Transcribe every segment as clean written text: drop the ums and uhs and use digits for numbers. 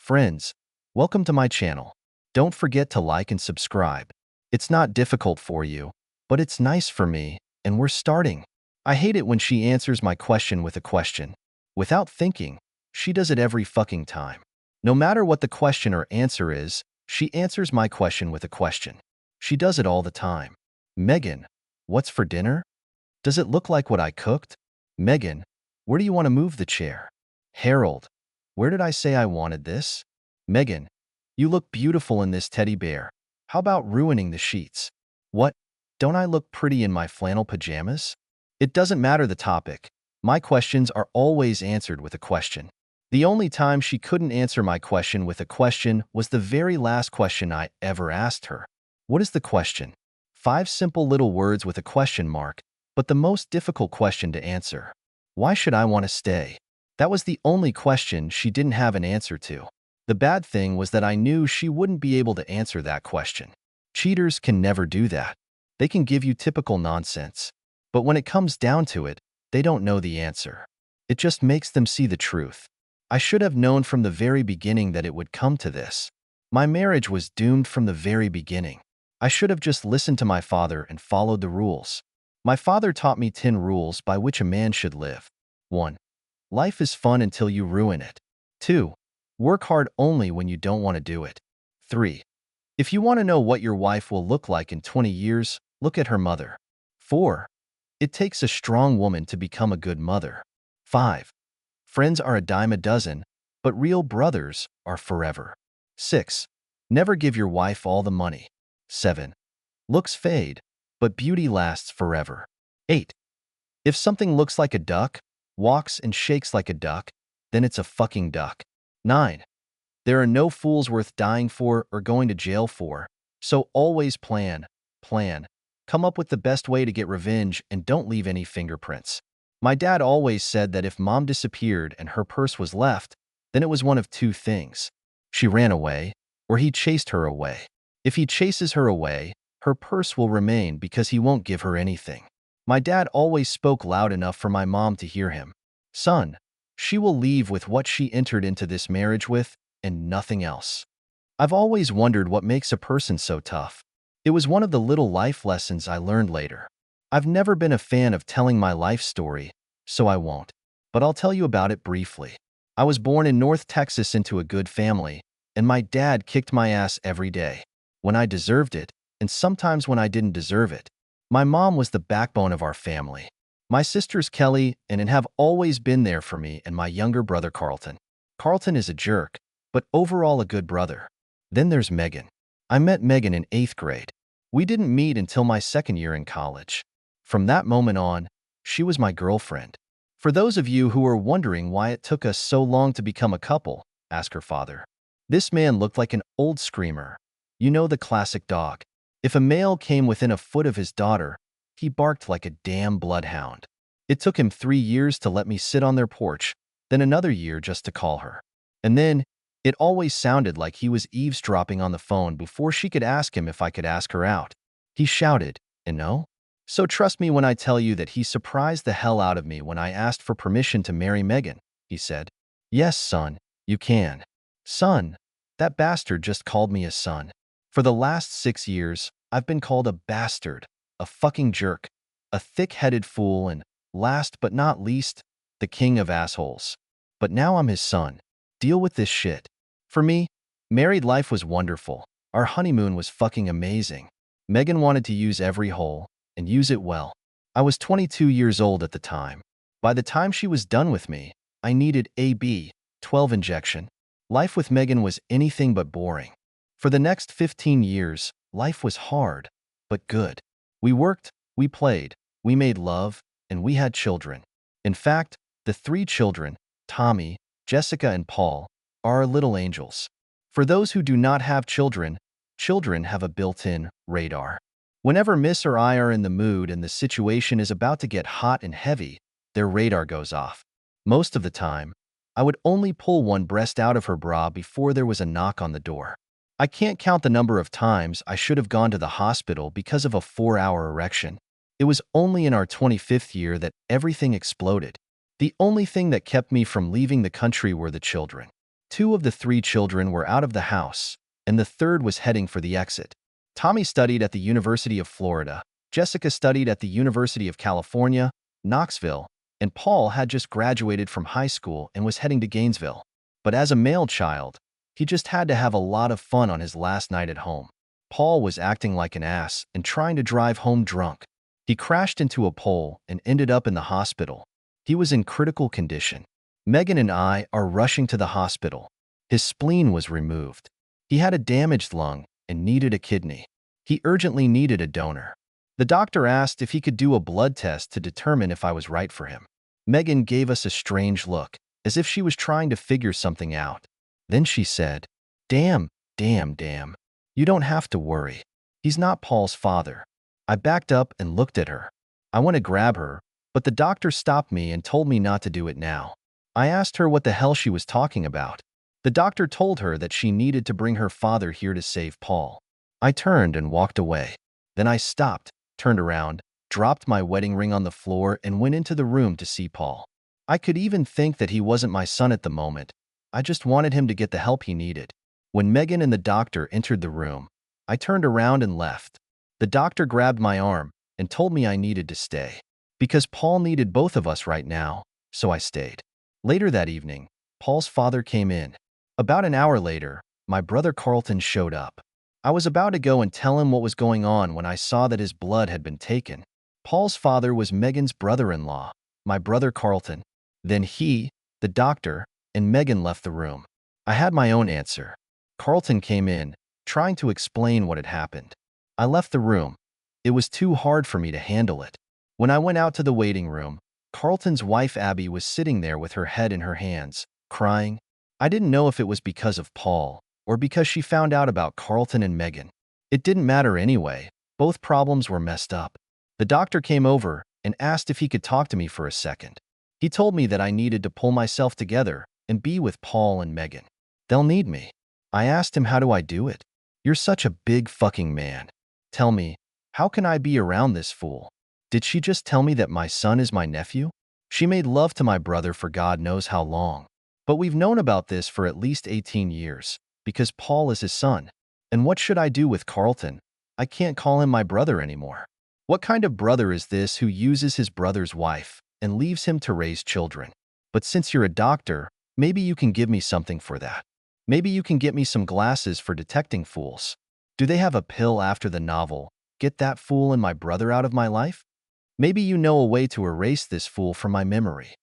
Friends, welcome to my channel. Don't forget to like and subscribe. It's not difficult for you, but it's nice for me, and we're starting. I hate it when she answers my question with a question. Without thinking, she does it every fucking time. No matter what the question or answer is, she answers my question with a question. She does it all the time. Megan, what's for dinner? Does it look like what I cooked? Megan, where do you want to move the chair? Harold, where did I say I wanted this? Megan, you look beautiful in this teddy bear. How about ruining the sheets? What? Don't I look pretty in my flannel pajamas? It doesn't matter the topic. My questions are always answered with a question. The only time she couldn't answer my question with a question was the very last question I ever asked her. What is the question? 5 simple little words with a question mark, but the most difficult question to answer. Why should I want to stay? That was the only question she didn't have an answer to. The bad thing was that I knew she wouldn't be able to answer that question. Cheaters can never do that. They can give you typical nonsense. But when it comes down to it, they don't know the answer. It just makes them see the truth. I should have known from the very beginning that it would come to this. My marriage was doomed from the very beginning. I should have just listened to my father and followed the rules. My father taught me 10 rules by which a man should live. 1. Life is fun until you ruin it. 2. Work hard only when you don't want to do it. 3. If you want to know what your wife will look like in 20 years, look at her mother. 4. It takes a strong woman to become a good mother. 5. Friends are a dime a dozen, but real brothers are forever. 6. Never give your wife all the money. 7. Looks fade, but beauty lasts forever. 8. If something looks like a duck, walks and shakes like a duck, then it's a fucking duck. 9. There are no fools worth dying for or going to jail for, so always plan. Come up with the best way to get revenge and don't leave any fingerprints. My dad always said that if mom disappeared and her purse was left, then it was one of 2 things. She ran away, or he chased her away. If he chases her away, her purse will remain because he won't give her anything. My dad always spoke loud enough for my mom to hear him. Son, she will leave with what she entered into this marriage with and nothing else. I've always wondered what makes a person so tough. It was one of the little life lessons I learned later. I've never been a fan of telling my life story, so I won't. But I'll tell you about it briefly. I was born in North Texas into a good family, and my dad kicked my ass every day, when I deserved it, and sometimes when I didn't deserve it. My mom was the backbone of our family. My sisters Kelly and have always been there for me and my younger brother Carlton. Carlton is a jerk, but overall a good brother. Then there's Megan. I met Megan in 8th grade. We didn't meet until my 2nd year in college. From that moment on, she was my girlfriend. For those of you who are wondering why it took us so long to become a couple, ask her father. This man looked like an old screamer. You know the classic dog. If a male came within a foot of his daughter, he barked like a damn bloodhound. It took him 3 years to let me sit on their porch, then another year just to call her. And then, it always sounded like he was eavesdropping on the phone before she could ask him if I could ask her out. He shouted, and no? So trust me when I tell you that he surprised the hell out of me when I asked for permission to marry Megan. He said, "Yes, son, you can." Son, that bastard just called me a son. For the last 6 years, I've been called a bastard, a fucking jerk, a thick-headed fool, and, last but not least, the king of assholes. But now I'm his son. Deal with this shit. For me, married life was wonderful. Our honeymoon was fucking amazing. Megan wanted to use every hole, and use it well. I was 22 years old at the time. By the time she was done with me, I needed AB 12 injection. Life with Megan was anything but boring. For the next 15 years, life was hard, but good. We worked, we played, we made love, and we had children. In fact, the 3 children, Tommy, Jessica, and Paul, are our little angels. For those who do not have children, children have a built-in radar. Whenever Miss or I are in the mood and the situation is about to get hot and heavy, their radar goes off. Most of the time, I would only pull one breast out of her bra before there was a knock on the door. I can't count the number of times I should have gone to the hospital because of a 4-hour erection. It was only in our 25th year that everything exploded. The only thing that kept me from leaving the country were the children. Two of the three children were out of the house, and the third was heading for the exit. Tommy studied at the University of Florida, Jessica studied at the University of California, Knoxville, and Paul had just graduated from high school and was heading to Gainesville. But as a male child, he just had to have a lot of fun on his last night at home. Paul was acting like an ass and trying to drive home drunk. He crashed into a pole and ended up in the hospital. He was in critical condition. Megan and I are rushing to the hospital. His spleen was removed. He had a damaged lung and needed a kidney. He urgently needed a donor. The doctor asked if he could do a blood test to determine if I was right for him. Megan gave us a strange look, as if she was trying to figure something out. Then she said, Damn. You don't have to worry. He's not Paul's father." I backed up and looked at her. I want to grab her, but the doctor stopped me and told me not to do it now. I asked her what the hell she was talking about. The doctor told her that she needed to bring her father here to save Paul. I turned and walked away. Then I stopped, turned around, dropped my wedding ring on the floor, and went into the room to see Paul. I could even think that he wasn't my son at the moment. I just wanted him to get the help he needed. When Megan and the doctor entered the room, I turned around and left. The doctor grabbed my arm and told me I needed to stay. Because Paul needed both of us right now, so I stayed. Later that evening, Paul's father came in. About an hour later, my brother Carlton showed up. I was about to go and tell him what was going on when I saw that his blood had been taken. Paul's father was Megan's brother-in-law, my brother Carlton. Then he, the doctor, and Megan left the room. I had my own answer. Carlton came in, trying to explain what had happened. I left the room. It was too hard for me to handle it. When I went out to the waiting room, Carlton's wife Abby was sitting there with her head in her hands, crying. I didn't know if it was because of Paul or because she found out about Carlton and Megan. It didn't matter anyway. Both problems were messed up. The doctor came over and asked if he could talk to me for a second. He told me that I needed to pull myself together and be with Paul and Megan. They'll need me. I asked him, how do I do it? You're such a big fucking man. Tell me, how can I be around this fool? Did she just tell me that my son is my nephew? She made love to my brother for God knows how long. But we've known about this for at least 18 years, because Paul is his son. And what should I do with Carlton? I can't call him my brother anymore. What kind of brother is this who uses his brother's wife and leaves him to raise children? But since you're a doctor, maybe you can give me something for that. Maybe you can get me some glasses for detecting fools. Do they have a pill after the novel, Get That Fool and My Brother Out of My Life? Maybe you know a way to erase this fool from my memory.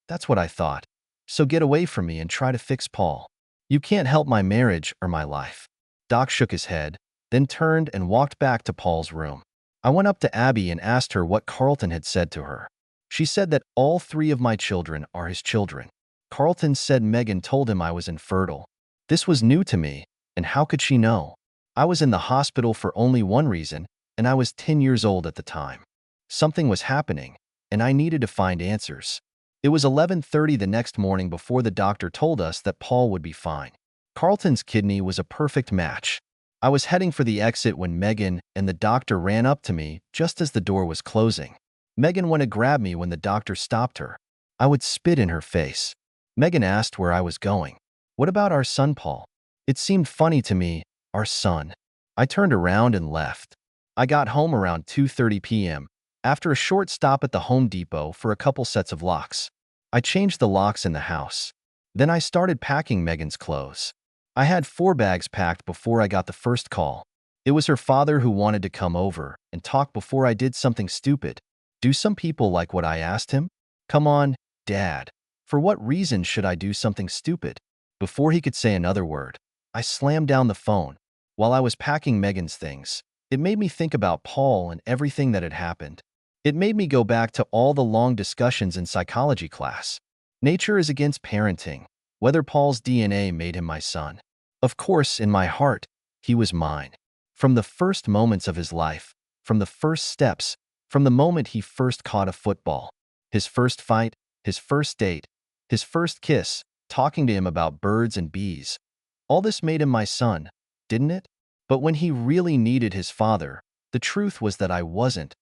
That's what I thought. So get away from me and try to fix Paul. You can't help my marriage or my life. Doc shook his head, then turned and walked back to Paul's room. I went up to Abby and asked her what Carlton had said to her. She said that all three of my children are his children. Carlton said Megan told him I was infertile. This was new to me, and how could she know? I was in the hospital for only one reason, and I was 10 years old at the time. Something was happening, and I needed to find answers. It was 11:30 the next morning before the doctor told us that Paul would be fine. Carlton's kidney was a perfect match. I was heading for the exit when Megan and the doctor ran up to me just as the door was closing. Megan went to grab me when the doctor stopped her. I would spit in her face. Megan asked where I was going. What about our son, Paul? It seemed funny to me, our son. I turned around and left. I got home around 2:30 p.m. after a short stop at the Home Depot for a couple sets of locks. I changed the locks in the house. Then I started packing Megan's clothes. I had 4 bags packed before I got the first call. It was her father who wanted to come over and talk before I did something stupid. Do some people like what I asked him? Come on, Dad. For what reason should I do something stupid? Before he could say another word, I slammed down the phone. While I was packing Megan's things, it made me think about Paul and everything that had happened. It made me go back to all the long discussions in psychology class. Nature is against parenting, whether Paul's DNA made him my son. Of course, in my heart, he was mine. From the first moments of his life, from the first steps, from the moment he first caught a football, his first fight, his first date, his first kiss, talking to him about birds and bees. All this made him my son, didn't it? But when he really needed his father, the truth was that I wasn't.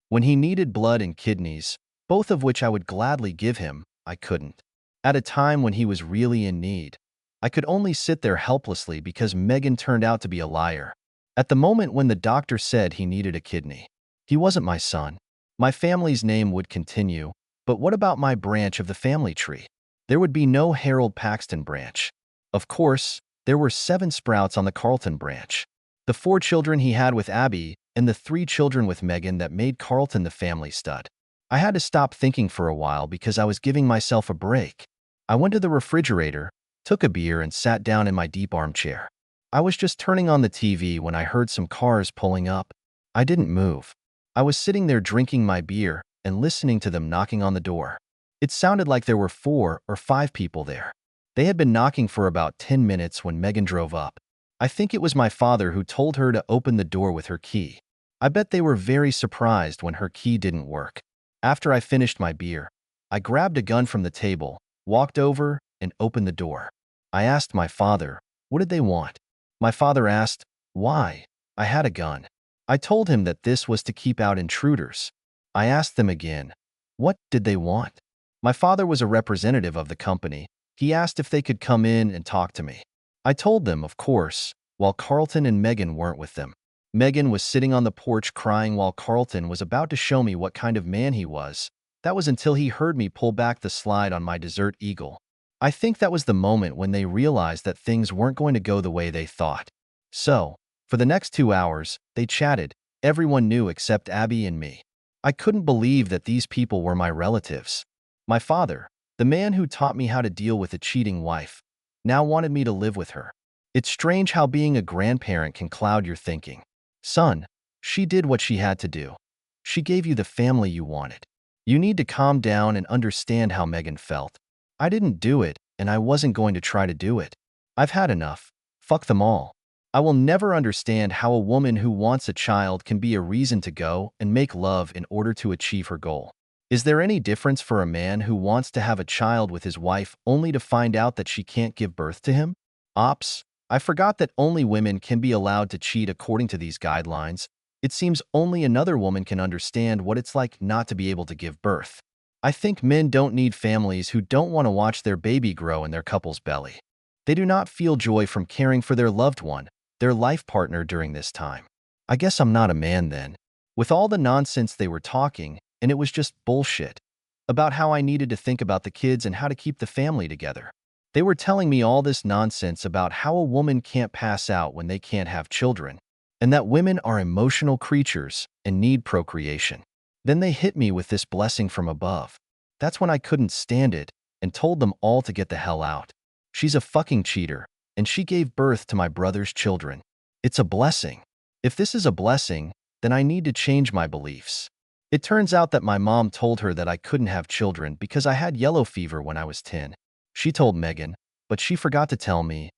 When he needed blood and kidneys, both of which I would gladly give him, I couldn't. at a time when he was really in need. I could only sit there helplessly because Megan turned out to be a liar. At the moment when the doctor said he needed a kidney, he wasn't my son. My family's name would continue, but what about my branch of the family tree? There would be no Harold Paxton branch. Of course, there were 7 sprouts on the Carlton branch. The 4 children he had with Abby and the 3 children with Megan that made Carlton the family stud. I had to stop thinking for a while because I was giving myself a break. I went to the refrigerator, took a beer, and sat down in my deep armchair. I was just turning on the TV when I heard some cars pulling up. I didn't move. I was sitting there drinking my beer and listening to them knocking on the door. It sounded like there were 4 or 5 people there. They had been knocking for about 10 minutes when Megan drove up. I think it was my father who told her to open the door with her key. I bet they were very surprised when her key didn't work. After I finished my beer, I grabbed a gun from the table, walked over, and opened the door. I asked my father, what did they want? My father asked, why? I had a gun. I told him that this was to keep out intruders. I asked them again, what did they want? My father was a representative of the company. He asked if they could come in and talk to me. I told them, of course, while Carlton and Megan weren't with them. Megan was sitting on the porch crying while Carlton was about to show me what kind of man he was. That was until he heard me pull back the slide on my Desert Eagle. I think that was the moment when they realized that things weren't going to go the way they thought. So, for the next 2 hours, they chatted. Everyone knew except Abby and me. I couldn't believe that these people were my relatives. My father, the man who taught me how to deal with a cheating wife, now wanted me to live with her. It's strange how being a grandparent can cloud your thinking. Son, she did what she had to do. She gave you the family you wanted. You need to calm down and understand how Megan felt. I didn't do it, and I wasn't going to try to do it. I've had enough. Fuck them all. I will never understand how a woman who wants a child can be a reason to go and make love in order to achieve her goal. Is there any difference for a man who wants to have a child with his wife only to find out that she can't give birth to him? Ops, I forgot that only women can be allowed to cheat according to these guidelines. It seems only another woman can understand what it's like not to be able to give birth. I think men don't need families who don't want to watch their baby grow in their couple's belly. They do not feel joy from caring for their loved one, their life partner during this time. I guess I'm not a man then. With all the nonsense they were talking, and it was just bullshit, about how I needed to think about the kids and how to keep the family together. They were telling me all this nonsense about how a woman can't pass out when they can't have children, and that women are emotional creatures and need procreation. Then they hit me with this blessing from above. That's when I couldn't stand it and told them all to get the hell out. She's a fucking cheater, and she gave birth to my brother's children. It's a blessing. If this is a blessing, then I need to change my beliefs. It turns out that my mom told her that I couldn't have children because I had yellow fever when I was 10. She told Megan, but she forgot to tell me,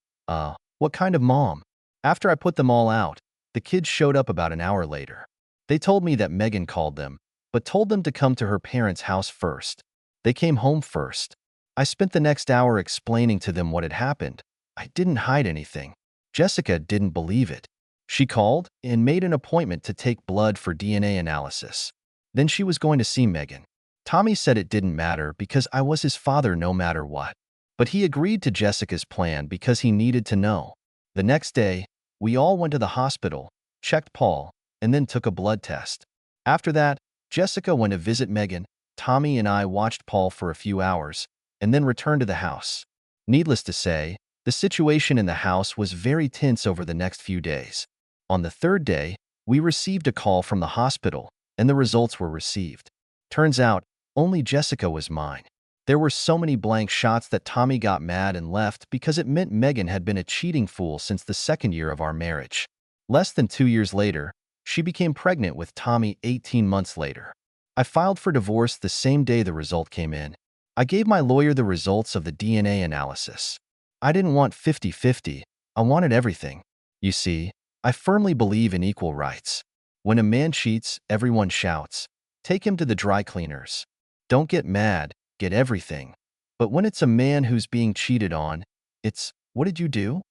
what kind of mom? After I put them all out, the kids showed up about an hour later. They told me that Megan called them, but told them to come to her parents' house first. They came home first. I spent the next hour explaining to them what had happened. I didn't hide anything. Jessica didn't believe it. She called and made an appointment to take blood for DNA analysis. Then she was going to see Megan. Tommy said it didn't matter because I was his father no matter what. But he agreed to Jessica's plan because he needed to know. The next day, we all went to the hospital, checked Paul, and then took a blood test. After that, Jessica went to visit Megan. Tommy and I watched Paul for a few hours, and then returned to the house. Needless to say, the situation in the house was very tense over the next few days. On the 3rd day, we received a call from the hospital, and the results were received. Turns out, only Jessica was mine. There were so many blank shots that Tommy got mad and left because it meant Megan had been a cheating fool since the 2nd year of our marriage. Less than 2 years later, she became pregnant with Tommy 18 months later. I filed for divorce the same day the result came in. I gave my lawyer the results of the DNA analysis. I didn't want 50-50. I wanted everything. You see, I firmly believe in equal rights. When a man cheats, everyone shouts, "Take him to the dry cleaners." Don't get mad, get everything. But when it's a man who's being cheated on, it's, "What did you do?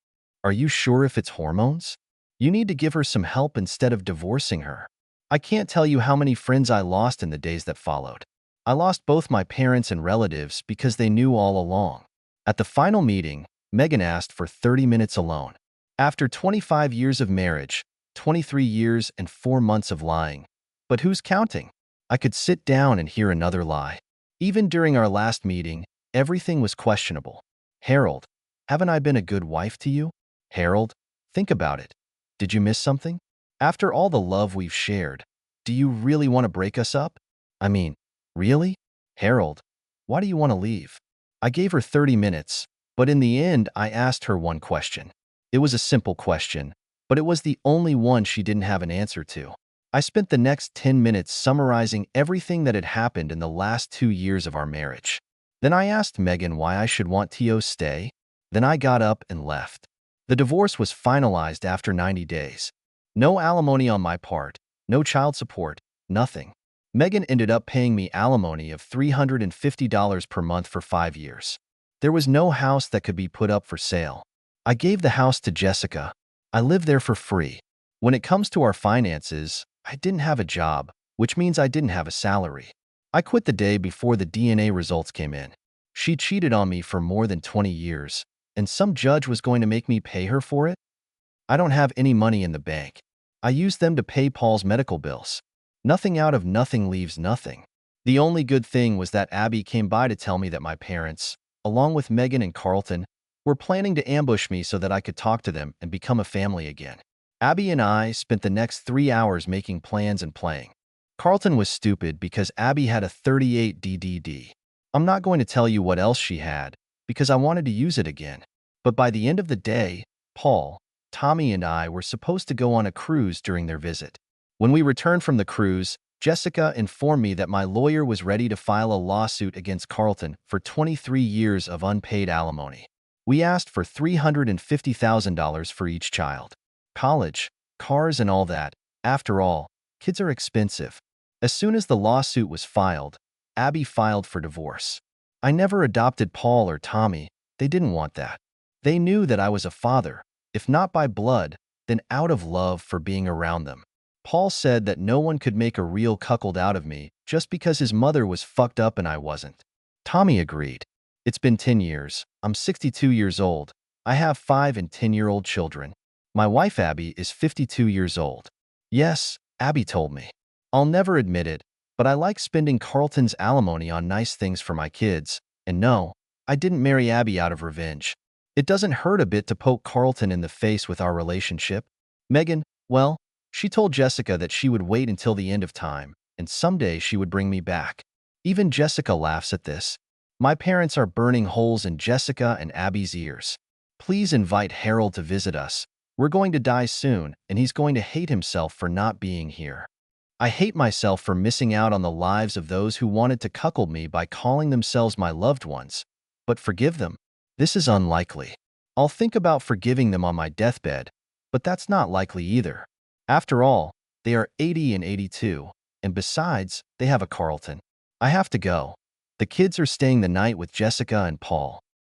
Are you sure if it's hormones?" You need to give her some help instead of divorcing her. I can't tell you how many friends I lost in the days that followed. I lost both my parents and relatives because they knew all along. At the final meeting, Megan asked for 30 minutes alone. After 25 years of marriage, 23 years and 4 months of lying. But who's counting? I could sit down and hear another lie. Even during our last meeting, everything was questionable. Harold, haven't I been a good wife to you? Harold, think about it. Did you miss something? After all the love we've shared, do you really want to break us up? I mean, really? Harold, why do you want to leave? I gave her 30 minutes, but in the end, I asked her one question. It was a simple question, but it was the only one she didn't have an answer to. I spent the next 10 minutes summarizing everything that had happened in the last 2 years of our marriage. Then I asked Megan why I should want to stay. Then I got up and left. The divorce was finalized after 90 days. No alimony on my part, no child support, nothing. Megan ended up paying me alimony of $350 per month for 5 years. There was no house that could be put up for sale. I gave the house to Jessica. I lived there for free. When it comes to our finances, I didn't have a job, which means I didn't have a salary. I quit the day before the DNA results came in. She cheated on me for more than 20 years, and some judge was going to make me pay her for it? I don't have any money in the bank. I used them to pay Paul's medical bills. Nothing out of nothing leaves nothing. The only good thing was that Abby came by to tell me that my parents, along with Megan and Carlton, were planning to ambush me so that I could talk to them and become a family again. Abby and I spent the next 3 hours making plans and playing. Carlton was stupid because Abby had a 38 DDD. I'm not going to tell you what else she had, because I wanted to use it again. But by the end of the day, Paul, Tommy, and I were supposed to go on a cruise during their visit. When we returned from the cruise, Jessica informed me that my lawyer was ready to file a lawsuit against Carlton for 23 years of unpaid alimony. We asked for $350,000 for each child. College, cars, and all that. After all, kids are expensive. As soon as the lawsuit was filed, Abby filed for divorce. I never adopted Paul or Tommy. They didn't want that. They knew that I was a father, if not by blood, then out of love for being around them. Paul said that no one could make a real cuckold out of me just because his mother was fucked up and I wasn't. Tommy agreed. It's been 10 years. I'm 62 years old. I have 5 and 10-year-old children. My wife Abby is 52 years old. Yes, Abby told me. I'll never admit it, but I like spending Carlton's alimony on nice things for my kids. And no, I didn't marry Abby out of revenge. It doesn't hurt a bit to poke Carlton in the face with our relationship. Megan, well, she told Jessica that she would wait until the end of time, and someday she would bring me back. Even Jessica laughs at this. My parents are burning holes in Jessica and Abby's ears. Please invite Harold to visit us. We're going to die soon, and he's going to hate himself for not being here. I hate myself for missing out on the lives of those who wanted to cuckold me by calling themselves my loved ones. But forgive them? This is unlikely. I'll think about forgiving them on my deathbed, but that's not likely either. After all, they are 80 and 82, and besides, they have a Carlton. I have to go. The kids are staying the night with Jessica and Paul.